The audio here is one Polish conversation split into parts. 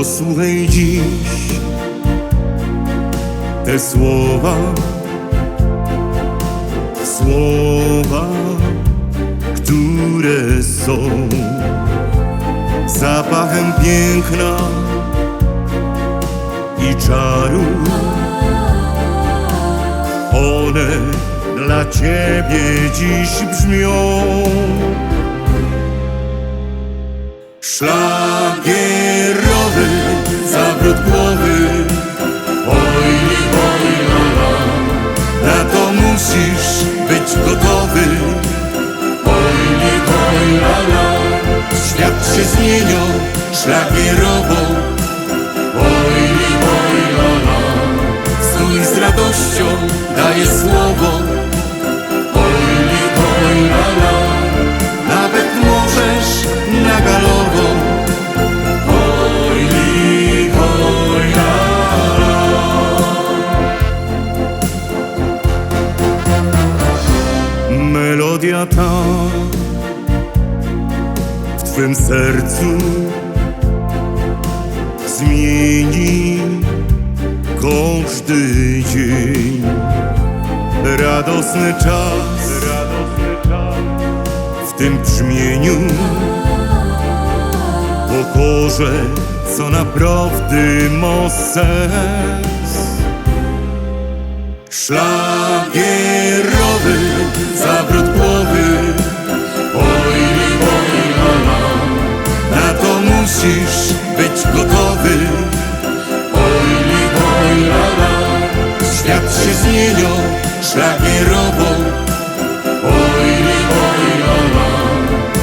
Posłuchaj dziś te słowa, które są zapachem piękna i czaru. One dla Ciebie dziś brzmią. Szlagierowy zawrót głowy. Oj, oj, la, la. Na to musisz być gotowy. Oj, oj, la, la. Świat się zmienią szlagierowo. Oj, oj, la, la. Stój z radością, daję słowo. Oj, oj, la, la. Nawet możesz na galowo. Oj, oj, la, la. Melodia ta w Twym sercu zmieni każdy dzień. Radosny czas w tym brzmieniu pokorze, co naprawdę ma sens. Szlagierowy zawrót głowy. Oj, oj, la, la. Na to musisz być gotowy. Oj, oj, la, la. Świat się zmienią szlagierowo. Oj, oj, la, la.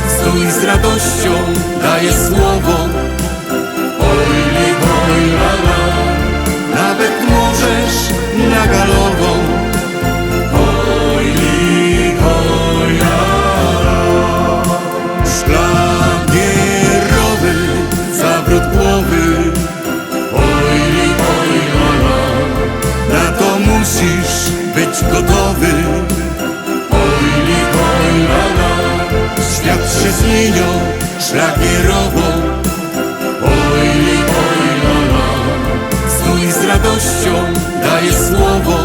Stój z radością, daję słowo. Oj, oj, la, la. Nawet możesz na galową. Oj, oj, la, la. Szlagierowy zawrót głowy. Oj, oj, la, la. Na to musisz być gotowy. Oj, oj, la, la. Świat się zmienią szlagierowo. Oj, oj, la, la. Stój z radością, daję słowo.